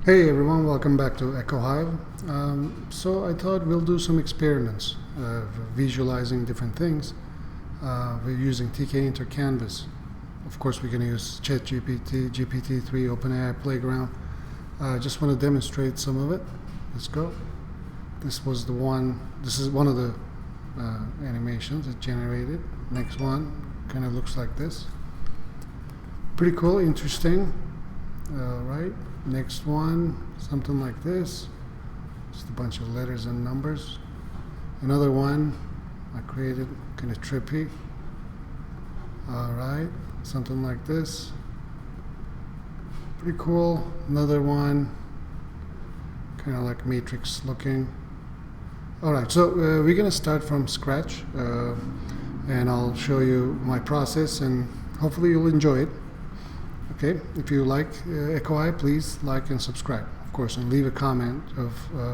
Hey everyone, welcome back to Echo Hive. So I thought we'll do some experiments visualizing different things. We're using Tkinter Canvas. Of course, we can use ChatGPT, GPT-3, OpenAI Playground. I just want to demonstrate some of it. Let's go. This is one of the animations it generated. Next one kind of looks like this. Pretty cool, interesting. Right. Next one, something like this. Just a bunch of letters and numbers. Another one I created, kind of trippy. Alright, something like this. Pretty cool. Another one, kind of like matrix looking. Alright, so we're going to start from scratch. And I'll show you my process and hopefully you'll enjoy it. Okay, if you like Echo Hive, please like and subscribe, of course, and leave a comment of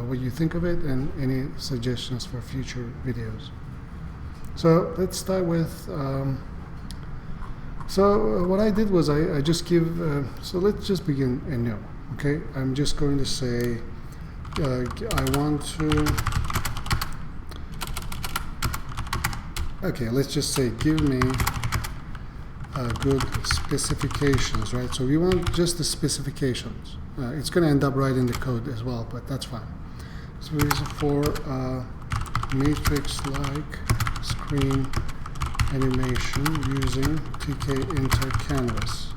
what you think of it and any suggestions for future videos. So let's start with, what I did was I just so let's just begin anew, okay? I'm just going to say, I want to, okay, let's just say give me good specifications, right? So we want just the specifications. It's going to end up right in the code as well, but that's fine. So this is for matrix-like screen animation using Tkinter Canvas.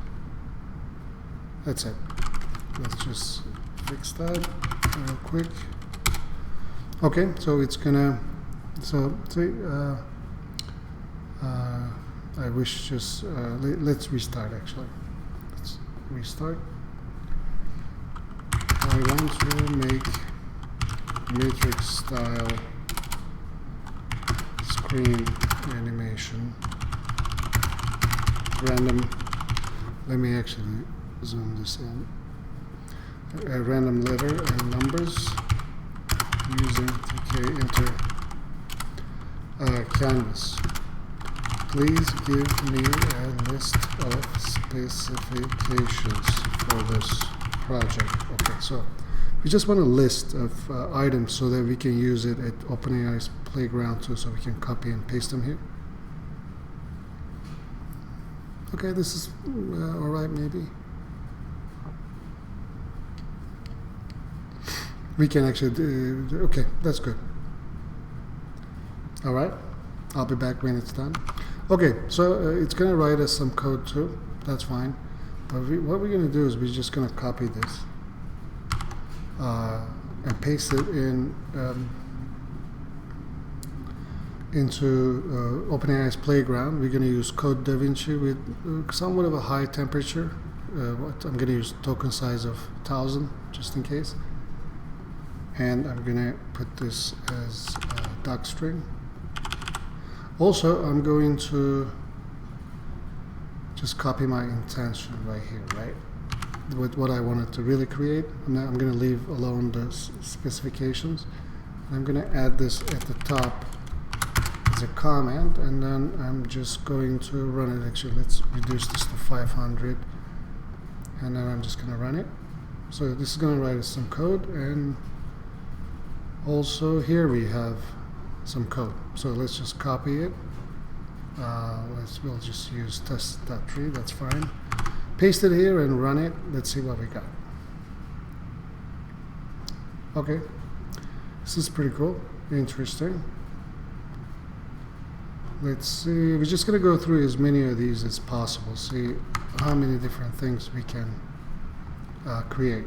That's it. Let's just fix that real quick. Okay, so it's gonna. So see. I wish just, let's restart actually. Let's restart. I want to make matrix style screen animation. Random, let me actually zoom this in. A random letter and numbers using Tkinter Canvas. Please give me a list of specifications for this project. Okay, so we just want a list of items so that we can use it at OpenAI's Playground too, so we can copy and paste them here. Okay, this is all right, maybe. We can actually do, okay, that's good. All right, I'll be back when it's done. Okay, so it's going to write us some code too. That's fine. But what we're going to do is we're just going to copy this and paste it in into OpenAI's Playground. We're going to use Code DaVinci with somewhat of a high temperature. I'm going to use token size of 1000 just in case. And I'm going to put this as a docstring. Also, I'm going to just copy my intention right here, right? With what I wanted to really create. I'm going to leave alone the specifications. I'm going to add this at the top as a comment, and then I'm just going to run it. Actually, let's reduce this to 500, and then I'm just going to run it. So this is going to write us some code, and also here we have some code. So let's just copy it. We'll just use test.tree, that's fine. Paste it here and run it. Let's see what we got. Okay, this is pretty cool, interesting. Let's see, we're just gonna go through as many of these as possible, see how many different things we can create.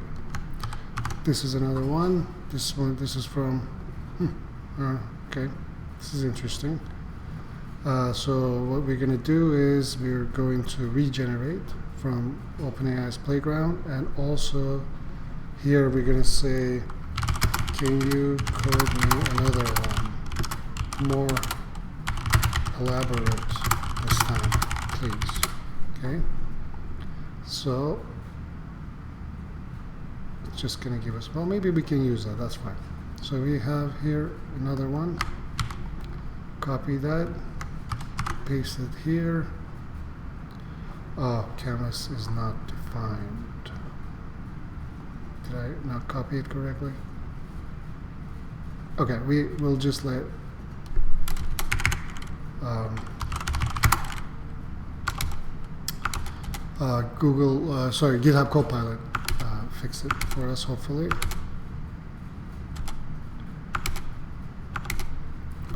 This is another one. This is from, okay, this is interesting. So what we're going to do is we're going to regenerate from OpenAI's Playground, and also here we're going to say, can you code me another one, more elaborate this time, please. Okay, so it's just going to give us, well, maybe we can use that, that's fine. So we have here another one, copy that, paste it here. Oh, canvas is not defined. Did I not copy it correctly? Okay, we will just let GitHub Copilot fix it for us, hopefully.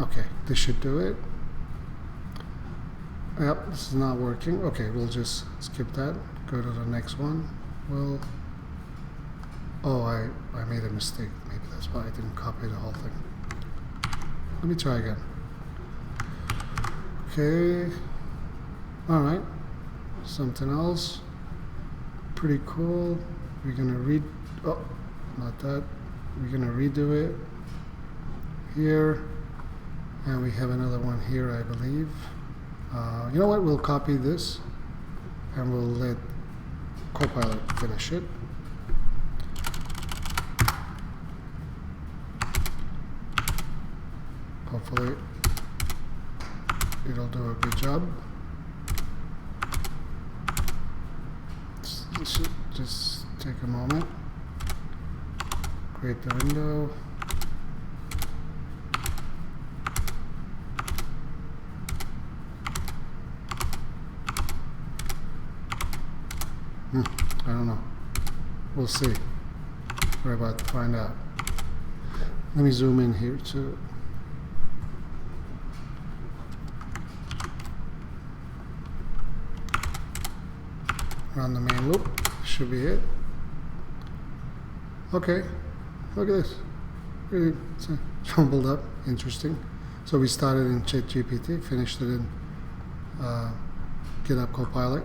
Okay, this should do it. Yep, this is not working. Okay, we'll just skip that. Go to the next one. Oh, I made a mistake. Maybe that's why I didn't copy the whole thing. Let me try again. Okay. All right. Something else. Pretty cool. We're gonna oh, not that. We're gonna redo it here, and we have another one here, I believe. You know what? We'll copy this, and we'll let Copilot finish it. Hopefully, it'll do a good job. This should just take a moment. Create the window. I don't know. We'll see. We're about to find out. Let me zoom in here too. Run the main loop. Should be it. Okay. Look at this. Really, it's jumbled up. Interesting. So we started in ChatGPT, finished it in GitHub Copilot.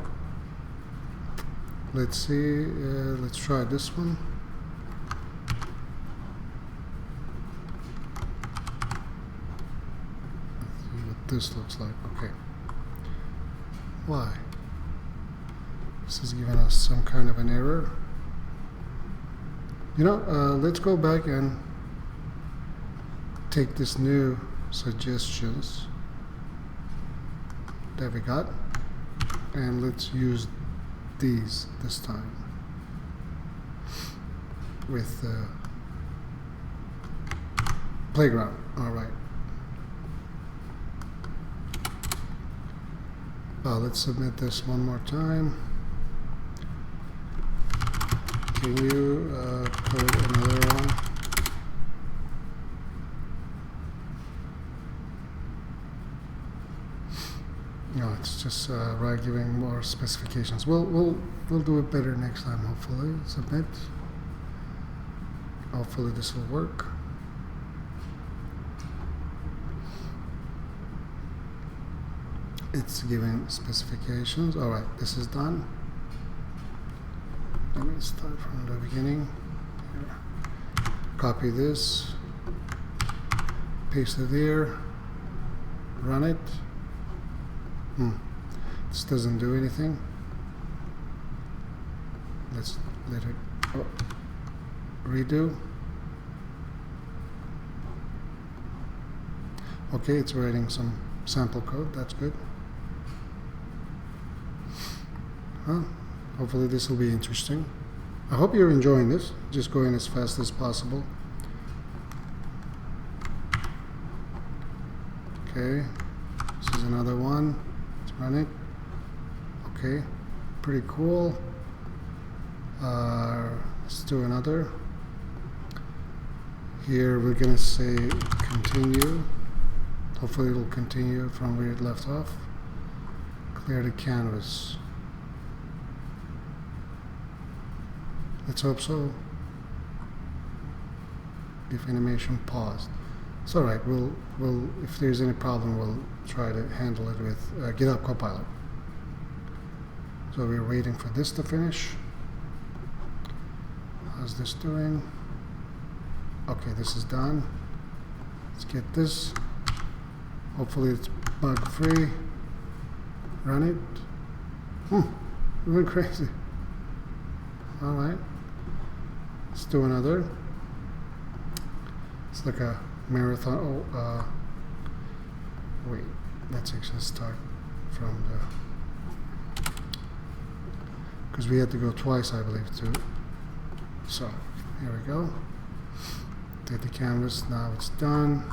Let's see. Let's try this one. Let's see what this looks like. Okay. Why? This is giving us some kind of an error. You know, let's go back and take this new suggestions that we got, and let's use these this time with playground. All right. Let's submit this one more time. Can you code another one? No, it's just giving more specifications. We'll do it better next time. Hopefully, submit. Hopefully, this will work. It's giving specifications. All right, this is done. Let me start from the beginning. Here. Copy this, paste it here, run it. This doesn't do anything. Let's let it redo. Okay, it's writing some sample code. That's good. Well, hopefully this will be interesting. I hope you're enjoying this. Just going as fast as possible. Okay, this is another one. Let's run it. Okay, pretty cool. Let's do another. Here we're gonna say continue. Hopefully it'll continue from where it left off. Clear the canvas. Let's hope so. If animation paused. It's alright, we'll if there's any problem we'll try to handle it with GitHub Copilot. So we're waiting for this to finish. How's this doing? Okay, this is done. Let's get this. Hopefully it's bug free. Run it. It went crazy. Alright. Let's do another. It's like a marathon. Wait, let's actually start from the, because we had to go twice, I believe, to So here we go. Take the canvas, now it's done.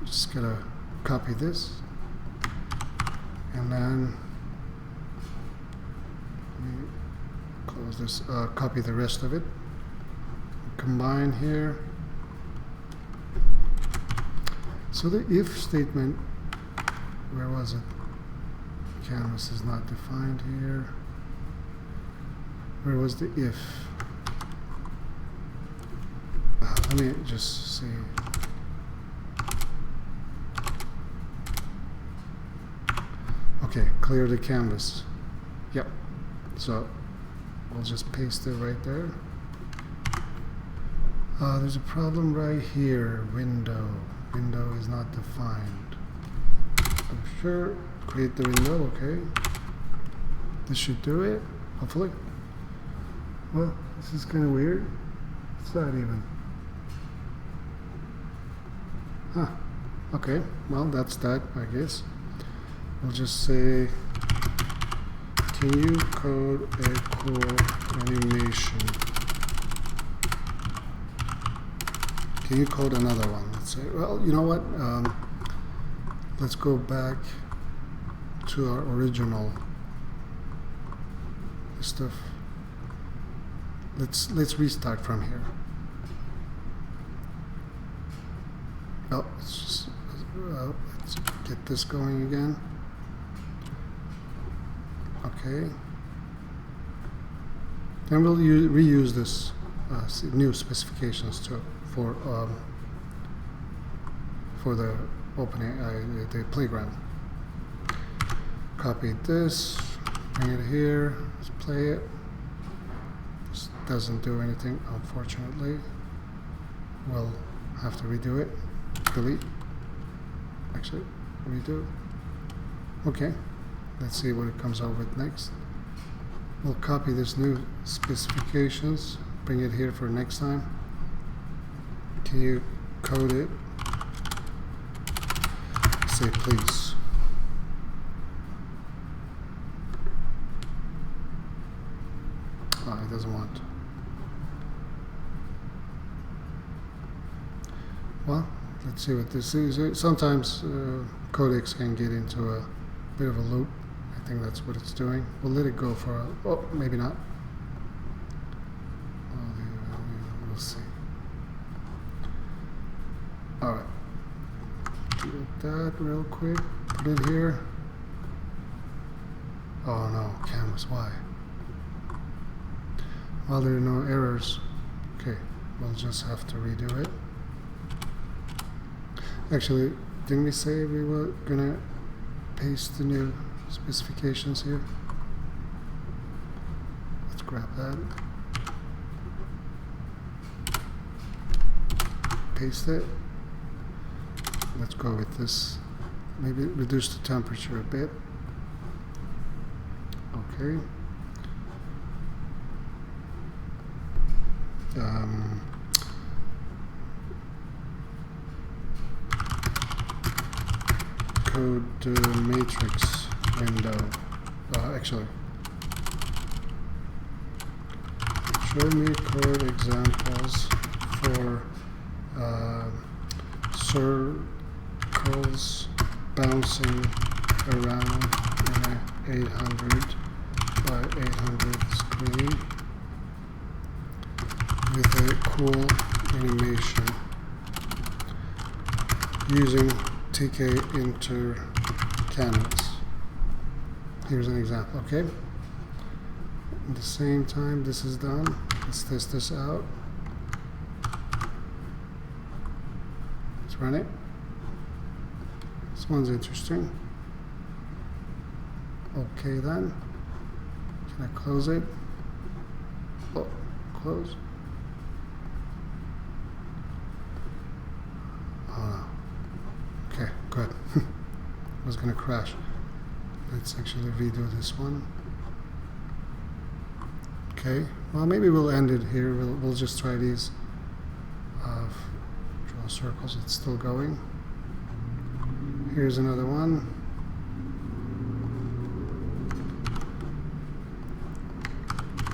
Just gotta copy this, and then close this, copy the rest of it, combine here. So the if statement, where was it? Canvas is not defined here. Where was the if? Let me just see. Okay, clear the canvas. Yep. So we'll just paste it right there. There's a problem right here. Window. Window is not defined. I'm sure. Create the window. Okay. This should do it. Hopefully. Well, this is kind of weird. It's not even. Huh. Okay. Well, that's that, I guess. We'll just say, can you code a cool animation? Can you code another one? Let's say, well, you know what? Let's go back to our original stuff. Let's restart from here. Oh, let's get this going again. Okay. And we'll reuse this new specifications too for the opening the playground. Copy this, bring it here, let's play it. This doesn't do anything, unfortunately. We'll have to redo it. Delete. Actually, redo. Okay. Let's see what it comes out with next. We'll copy this new specifications, bring it here for next time. Can you code it? Say please. Oh, it doesn't want. Well, let's see what this is. Sometimes codecs can get into a bit of a loop. I think that's what it's doing. We'll let it go for a, oh, maybe not. We'll see. Alright. Do that real quick. Put it here. Oh no, canvas, why? Well, there are no errors. Okay, we'll just have to redo it. Actually, didn't we say we were gonna paste the new specifications here? Let's grab that. Paste it. Let's go with this. Maybe reduce the temperature a bit. Okay. Code matrix window. Actually, show me code examples for circles bouncing around in a 800 by 800 screen with a cool animation using Tkinter canvas. Here's an example, okay? At the same time this is done, let's test this out. Let's run it. This one's interesting. Okay then. Can I close it? Oh, close. Oh no. Okay, good. It was gonna crash. Let's actually redo this one. Okay, well maybe we'll end it here. We'll just try these. Draw circles, it's still going. Here's another one.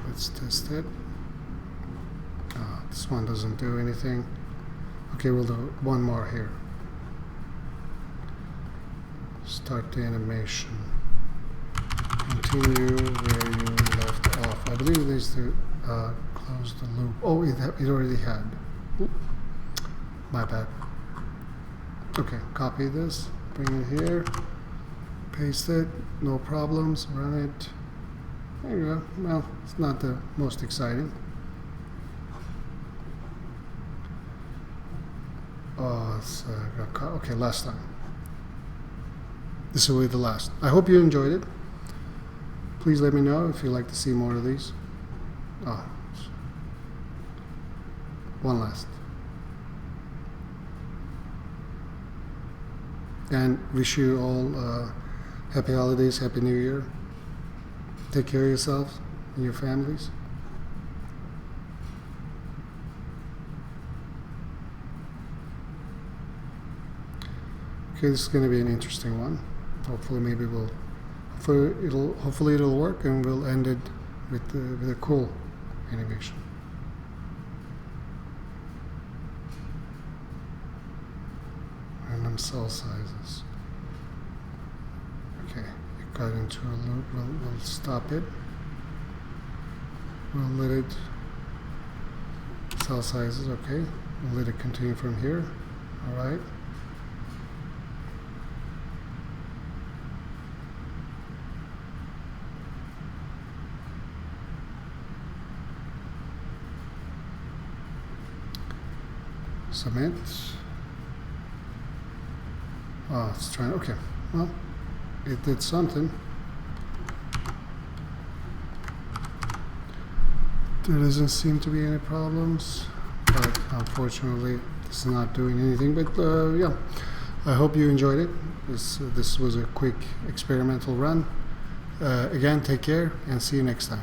Let's test it. This one doesn't do anything. Okay, we'll do one more here. Start the animation. Continue where you left off. I believe it needs to close the loop. Oh, it already had. Oop. My bad. Okay, copy this, bring it here, paste it, no problems, run it. There you go. Well, it's not the most exciting. Oh, it's okay, last time. This will be the last. I hope you enjoyed it. Please let me know if you'd like to see more of these. Oh, one last. And wish you all happy holidays, happy new year. Take care of yourselves and your families. Okay, this is going to be an interesting one. Hopefully it'll work, and we'll end it with a cool animation. Random cell sizes. Okay, it got into a loop. We'll stop it. We'll let it. Cell sizes. Okay, we'll let it continue from here. All right. Submit. Oh, it's trying. Okay, well, it did something. There doesn't seem to be any problems, but unfortunately, it's not doing anything. But yeah, I hope you enjoyed it. This was a quick experimental run. Again, take care and see you next time.